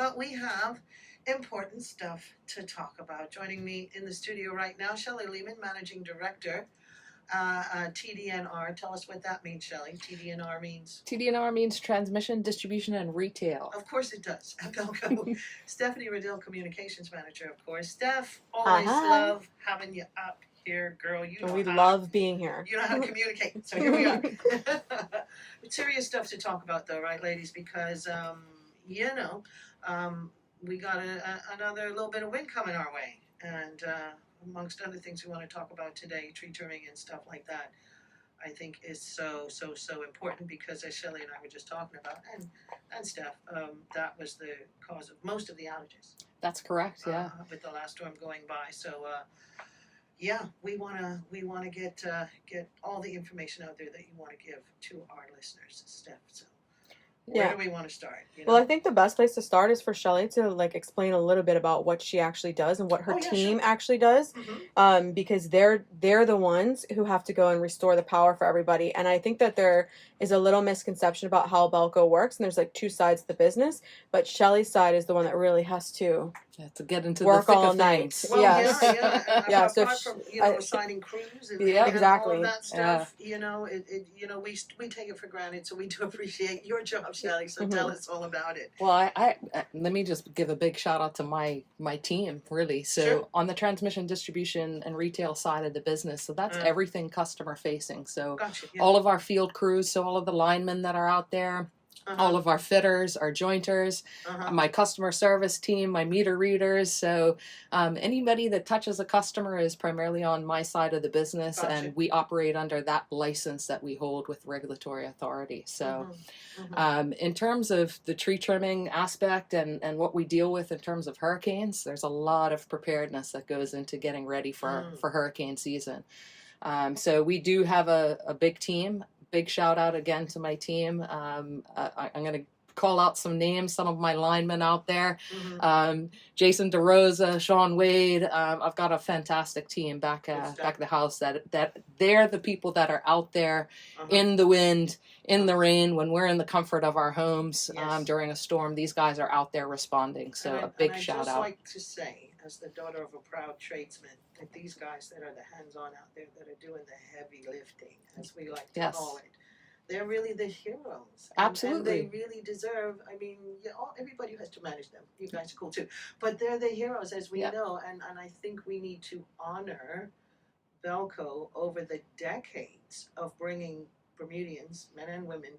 but we have important stuff to talk about. Joining me in the studio right now, Shelly Leman, Managing Director, TD&R. Tell us what that means, Shelley. TD&R means? TD&R means transmission, distribution, and retail. Of course it does. At BELCO. Stephanie Riddell, Communications Manager, of course. Steph, always love having you up here, girl. You know we love being here. You know how to communicate, so here we are. Serious stuff to talk about, though, right, ladies? Because, we got another little bit of wind coming our way. And amongst other things we want to talk about today, tree trimming and stuff like that, I think is so important because, as Shelley and I were just talking about, and Steph, that was the cause of most of the outages. That's correct, yeah. With the last storm going by. So, we wanna get all the information out there that you want to give to our listeners, Steph. So where do we want to start? Well, I think the best place to start is for Shelley to explain a little bit about what she actually does and what her team actually does, because they're the ones who have to go and restore the power for everybody. And I think that there is a little misconception about how BELCO works, and there's two sides to the business, but Shelley's side is the one that really has to get into work the thick all of night. things. Well, yeah. So from assigning crews and exactly. all of that stuff, we take it for granted. So we do appreciate your job, Shelley. So tell us all about it. Well, I let me just give a big shout out to my team, really. So on the transmission, distribution, and retail side of the business, so that's everything customer facing. So all of our field crews, so all of the linemen that are out there. All of our fitters, our jointers, my customer service team, my meter readers. So anybody that touches a customer is primarily on my side of the business, and we operate under that license that we hold with regulatory authority. So in terms of the tree trimming aspect and what we deal with in terms of hurricanes, there's a lot of preparedness that goes into getting ready for hurricane season. So we do have a big team. Big shout out again to my team. I'm going to call out some names, some of my linemen out there. Jason DeRosa, Sean Wade. I've got a fantastic team back at the house that they're the people that are out there in the wind, in the rain, when we're in the comfort of our homes during a storm. These guys are out there responding. So a big shout out. I'd just like to say, as the daughter of a proud tradesman, that these guys that are the hands-on out there that are doing the heavy lifting, as we like to call it, they're really the heroes. Absolutely. And they really deserve, everybody has to manage them. You guys are cool too. But they're the heroes, as we know, and I think we need to honor BELCO over the decades of bringing Bermudians, men and women,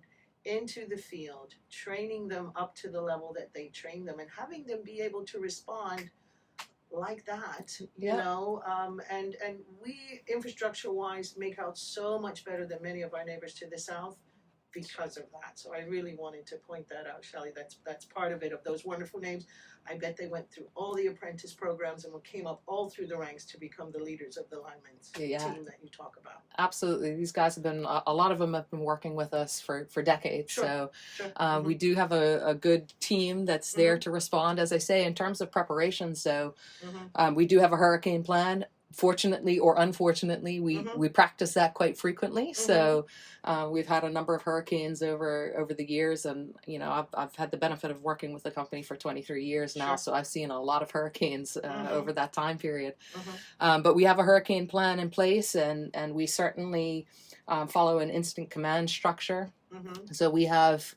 into the field, training them up to the level that they train them, and having them be able to respond like that, and we infrastructure-wise make out so much better than many of our neighbors to the south because of that. So I really wanted to point that out, Shelley. That's part of it, of those wonderful names. I bet they went through all the apprentice programs and came up all through the ranks to become the leaders of the linemen's team that you talk about. Absolutely. These guys have been, a lot of them have been working with us for decades. So we do have a good team that's there to respond, as I say, in terms of preparation. So we do have a hurricane plan. Fortunately or unfortunately, we practice that quite frequently. So we've had a number of hurricanes over the years, and I've had the benefit of working with the company for 23 years now. So I've seen a lot of hurricanes over that time period. But we have a hurricane plan in place, and we certainly follow an instant command structure. So we have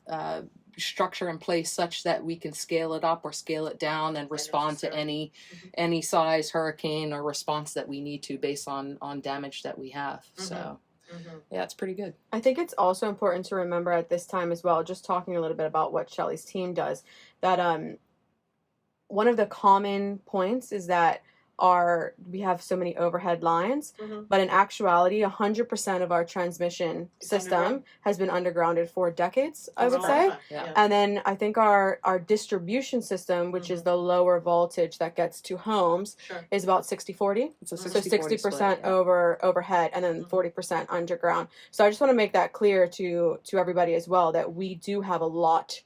structure in place such that we can scale it up or scale it down and respond to any size hurricane or response that we need to based on damage that we have. So yeah, it's pretty good. I think it's also important to remember at this time as well, just talking a little bit about what Shelley's team does, that one of the common points is that we have so many overhead lines, but in actuality, 100% of our transmission system has been undergrounded for decades, I would say. And then I think our distribution system, which is the lower voltage that gets to homes, is about 60-40. It's a so 60% overhead and then 40% underground. So I just want to make that clear to everybody as well, that we do have a lot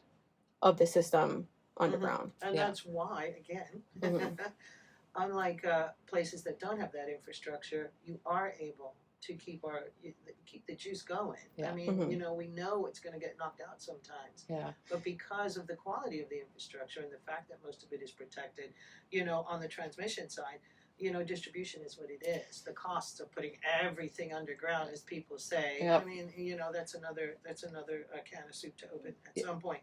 of the system underground. And that's why, again, unlike places that don't have that infrastructure, you are able to keep the juice going. Yeah. I mean, you know, we know it's going to get knocked out sometimes. Yeah. But because of the quality of the infrastructure and the fact that most of it is protected, you know, on the transmission side, you know, distribution is what it is. The costs of putting everything underground, as people say. Yep. I mean, you know, that's another can of soup to open at some point.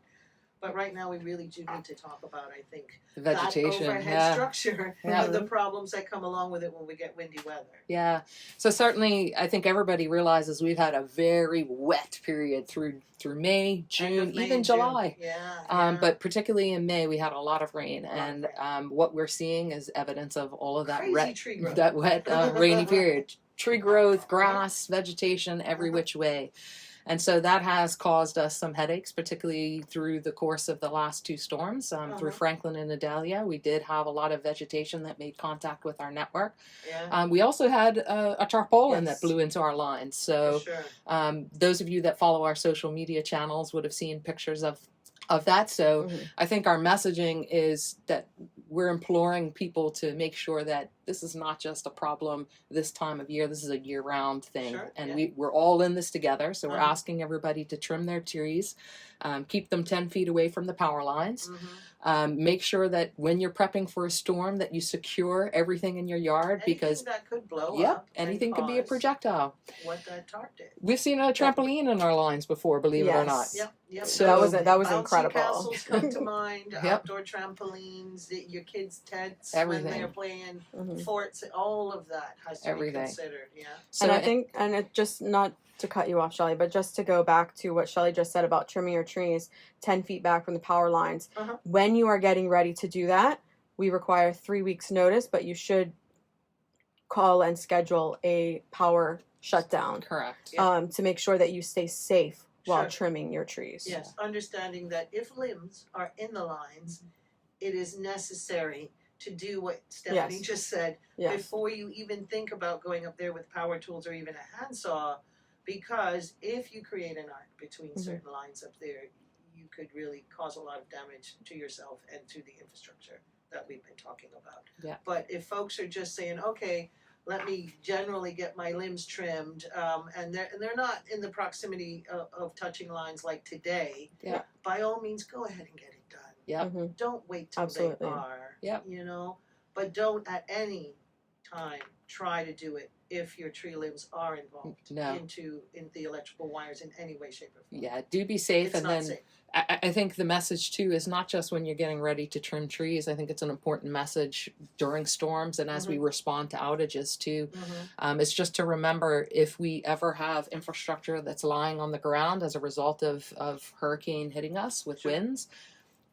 But right now, we really do need to talk about, I think, The vegetation, that overhead structure Yeah. and the problems that come along with it when we get windy weather. Yeah. So certainly, I think everybody realizes we've had a very wet period through May, June, even July. Yeah. But particularly in May, we had a lot of rain, and what we're seeing is evidence of all of that wet, rainy period. Tree growth, grass, vegetation, every which way. And so that has caused us some headaches, particularly through the course of the last two storms. Through Franklin and Idalia, we did have a lot of vegetation that made contact with our network. Yeah. We also had a tarpaulin that blew into our lines. So those of you that follow our social media channels would have seen pictures of that. So I think our messaging is that we're imploring people to make sure that this is not just a problem this time of year. This is a year-round thing. And we're all in this together. So we're asking everybody to trim their trees, keep them 10 feet away from the power lines. Make sure that when you're prepping for a storm that you secure everything in your yard, because that could blow up. Anything could be a projectile. What that tarp did. We've seen a trampoline in our lines before, believe it or not. Yep. So that was incredible. Castles come to mind. Outdoor trampolines, your kids' tents when they're playing forts. All of that has to be considered. Yeah. So and I think, and it just not to cut you off, Shelley, but just to go back to what Shelley just said about trimming your trees 10 feet back from the power lines. When you are getting ready to do that, we require 3 weeks notice, but you should call and schedule a power shutdown. Correct. To make sure that you stay safe while trimming your trees. Yes, understanding that if limbs are in the lines, it is necessary to do what Stephanie just said before you even think about going up there with power tools or even a handsaw, because if you create an arc between certain lines up there, you could really cause a lot of damage to yourself and to the infrastructure that we've been talking about. Yeah. But if folks are just saying, okay, let me generally get my limbs trimmed, and they're not in the proximity of touching lines like today, by all means, go ahead and get it done. Yeah. Don't wait till they are. You know, but don't at any time try to do it if your tree limbs are involved in the electrical wires in any way, shape, or form. Yeah, do be safe. It's and not then safe. I think the message too is not just when you're getting ready to trim trees. I think it's an important message during storms and as we respond to outages too. It's just to remember, if we ever have infrastructure that's lying on the ground as a result of hurricane hitting us with winds,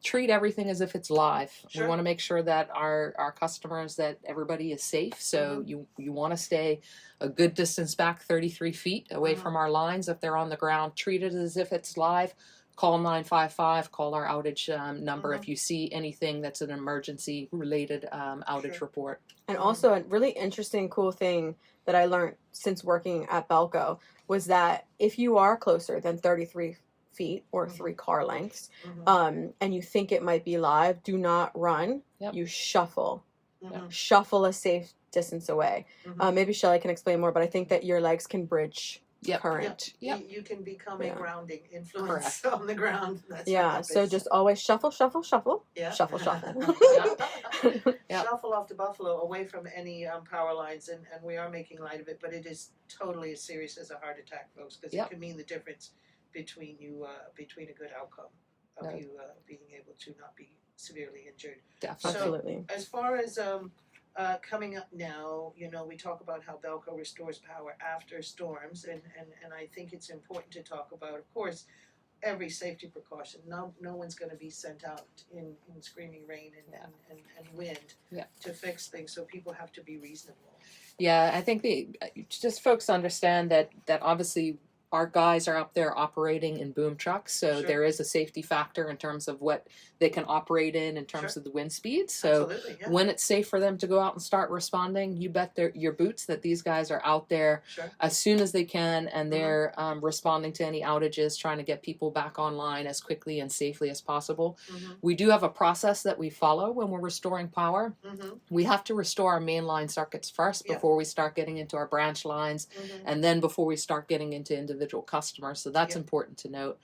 treat everything as if it's live. We want to make sure that our customers, that everybody is safe. So you want to stay a good distance back, 33 feet away from our lines. If they're on the ground, treat it as if it's live. Call 955, call our outage number if you see anything that's an emergency related outage report. And also a really interesting, cool thing that I learned since working at BELCO was that if you are closer than 33 feet or 3 car lengths, and you think it might be live, do not run. You shuffle. Shuffle a safe distance away. Maybe Shelley can explain more, but I think that your legs can bridge current. You can become a grounding influence on the ground. That's so just always shuffle, shuffle, shuffle. Shuffle, shuffle. Shuffle off to Buffalo, away from any power lines, and we are making light of it, but it is totally as serious as a heart attack, folks, because it can mean the difference between a good outcome of you being able to not be severely injured. Definitely. So, as far as coming up now, you know, we talk about how BELCO restores power after storms, and I think it's important to talk about, of course, every safety precaution. No one's going to be sent out in screaming rain and wind to fix things, so people have to be reasonable. Yeah, I think just folks understand that obviously our guys are up there operating in boom trucks, so Sure. there is a safety factor in terms of what they can operate in terms Sure. of the wind speed. So Absolutely, yeah. when it's safe for them to go out and start responding, you bet your boots that these guys are out there Sure. as soon as they can, and they're responding to any outages, trying to get people back online as quickly and safely as possible. We do have a process that we follow when we're restoring power. We have to restore our mainline circuits first before we start getting into our branch lines, and then before we start getting into individual customers. So that's important to note.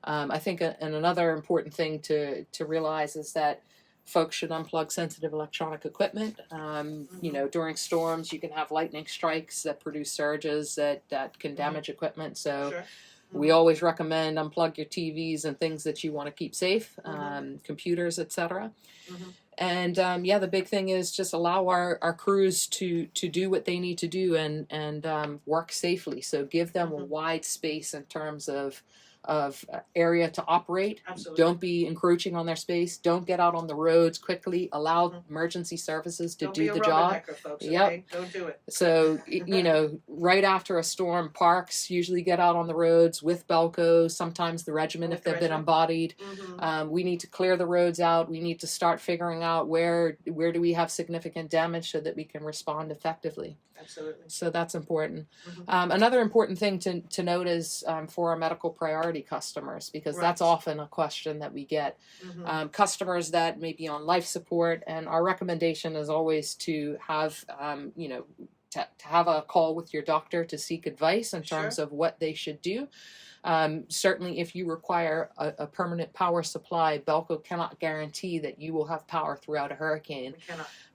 I think and another important thing to realize is that folks should unplug sensitive electronic equipment. You know, during storms, you can have lightning strikes that produce surges that can damage equipment. So we always recommend unplug your TVs and things that you want to keep safe, computers, etc. And yeah, the big thing is just allow our crews to do what they need to do and work safely. So give them a wide space in terms of area to operate. Absolutely. Don't be encroaching on their space. Don't get out on the roads quickly. Allow emergency services to do the job. Don't be a rubbernecker, folks, okay? Don't do it. So, you know, right after a storm, parks usually get out on the roads with BELCO, sometimes the regiment if they've been embodied. We need to clear the roads out. We need to start figuring out where do we have significant damage so that we can respond effectively. Absolutely. So that's important. Another important thing to note is for our medical priority customers, because that's often a question that we get. Customers that may be on life support, and our recommendation is always to have, you know, to have a call with your doctor to seek advice in terms of what they should do. Certainly, if you require a permanent power supply, BELCO cannot guarantee that you will have power throughout a hurricane.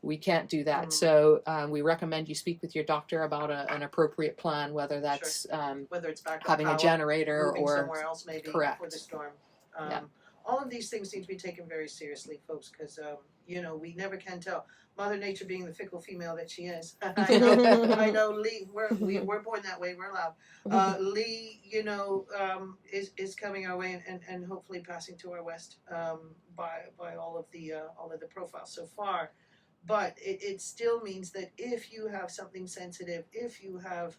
We can't do that. So we recommend you speak with your doctor about an appropriate plan, whether that's whether it's backup having power, a generator moving or somewhere else maybe for the storm. All of these things need to be taken very seriously, folks, because you know, we never can tell. Mother Nature being the fickle female that she is. I know Lee, we're born that way, we're allowed. Lee, you know, is coming our way and hopefully passing to our west by all of the profiles so far. But it still means that if you have something sensitive, if you have,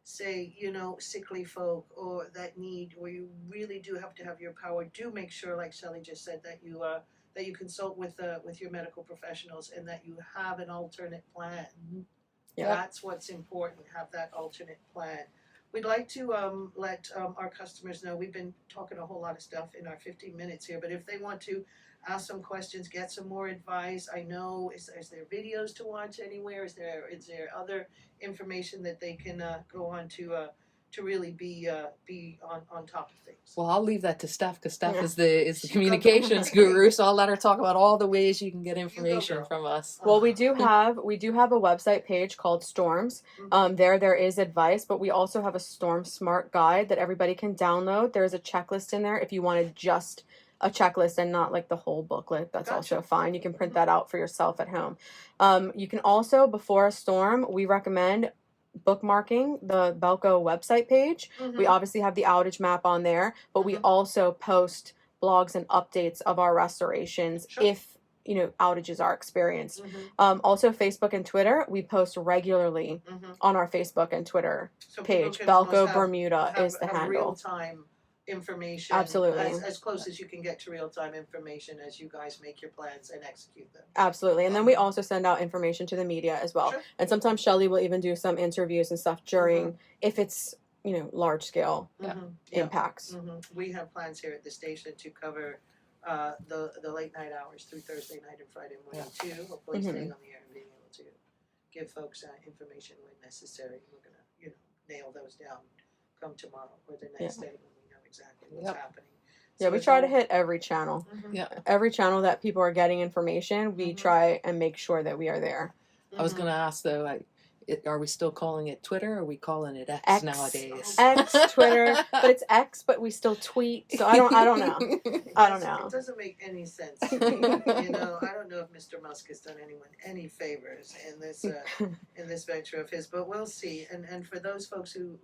say, you know, sickly folk or that need, or you really do have to have your power, do make sure, like Shelley just said, that you consult with your medical professionals and that you have an alternate plan. That's what's important. Have that alternate plan. We'd like to let our customers know. We've been talking a whole lot of stuff in our 15 minutes here, but if they want to ask some questions, get some more advice. I know, is there videos to watch anywhere? Is there other information that they can go on to really be on top of things? Well, I'll leave that to Steph, because Steph is the communications guru, so I'll let her talk about all the ways you can get information from us. Well, we do have a website page called Storms. There is advice, but we also have a Storm Smart guide that everybody can download. There's a checklist in there if you wanted just a checklist and not like the whole booklet. That's also fine. You can print that out for yourself at home. You can also, before a storm, we recommend bookmarking the BELCO website page. We obviously have the outage map on there, but we also post blogs and updates of our restorations if, you know, outages are experienced. Also Facebook and Twitter, we post regularly on our Facebook and Twitter page. BELCO Bermuda is the handle. Real-time information, absolutely, as close as you can get to real-time information as you guys make your plans and execute them. Absolutely. And then we also send out information to the media as well. And sometimes Shelley will even do some interviews and stuff during, if it's, you know, large scale impacts. We have plans here at the station to cover the late night hours through Thursday night and Friday morning too, hopefully staying on the air and being able to give folks information when necessary. We're gonna, you know, nail those down come tomorrow or the next day when we know exactly what's happening. Yeah, we try to hit every channel. Every channel that people are getting information, we try and make sure that we are there. I was going to ask though, are we still calling it Twitter, or are we calling it X nowadays? X, Twitter, but it's X, but we still tweet. So I don't know. I don't know. It doesn't make any sense. You know, I don't know if Mr. Musk has done anyone any favors in this venture of his, but we'll see. And for those folks who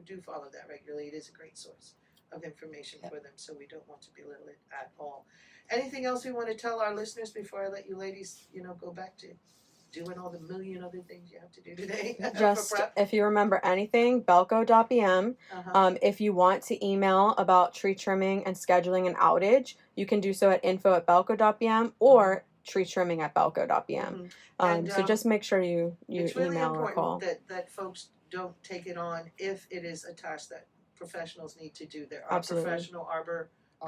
do follow that regularly, it is a great source of information for them. So we don't want to belittle it at all. Anything else we want to tell our listeners before I let you ladies, you know, go back to doing all the million other things you have to do today. Just for prep. if you remember anything, belco.bm. If you want to email about tree trimming and scheduling an outage, you can do so at info@belco.bm or treetrimming@belco.bm. So just make sure you it's really email or call. that folks don't take it on if it is a task that professionals need to do. There are Absolutely. professional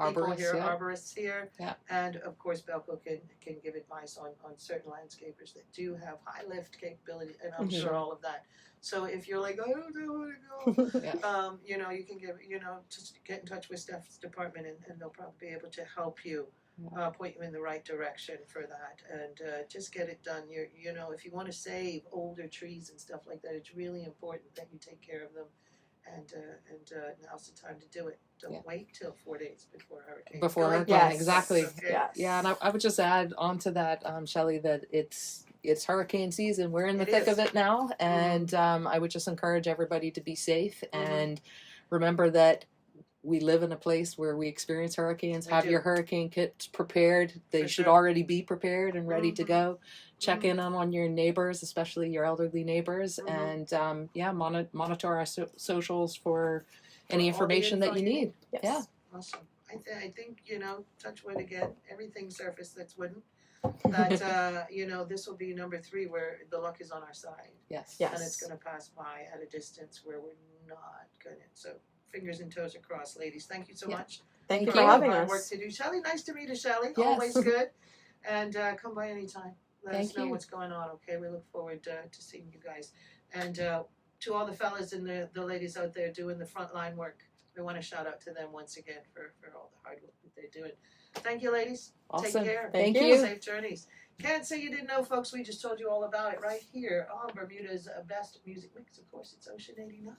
people here, yeah. arborists here, Yeah. and of course BELCO can give advice on certain landscapers that do have high lift capability, and I'm sure all of that. So if you're like, I don't know where to go, Yeah. you know, you can just get in touch with Steph's department, and they'll probably be able to help you. Point you in the right direction for that, and just get it done. You know, if you want to save older trees and stuff like that, it's really important that you take care of them, and now's the time to do it. Don't wait till 4 days before hurricane. Before hurricane, Yes. exactly. Okay. Yeah, and I would just add on to that, Shelley, that it's hurricane season. We're in the It thick is. of it now, and I would just encourage everybody to be safe and remember that we live in a place where we experience hurricanes. Have your hurricane kits prepared. They should already be prepared and ready to go. Check in on your neighbors, especially your elderly neighbors, and monitor our socials for any information that you need. Yes. Yeah. Awesome. I think, touch wood again, everything surfaced that's wooden. That, this will be number 3 where the luck is on our side. Yes. Yes. And it's going to pass by at a distance where we're not going to. So fingers and toes are crossed, ladies. Thank you so much. Thank you For for having Hard work us. to do. Shelley, nice to meet you, Shelley. Yes. Always good. And come by anytime. Let Thank us know you. what's going on, okay? We look forward to seeing you guys. And to all the fellas and the ladies out there doing the frontline work, we want to shout out to them once again for all the hard work that they're doing. Thank you, ladies. Awesome. Take care. Thank you. Safe journeys. Can't say you didn't know, folks. We just told you all about it right here on Bermuda's best music mix. Of course, it's Ocean 89.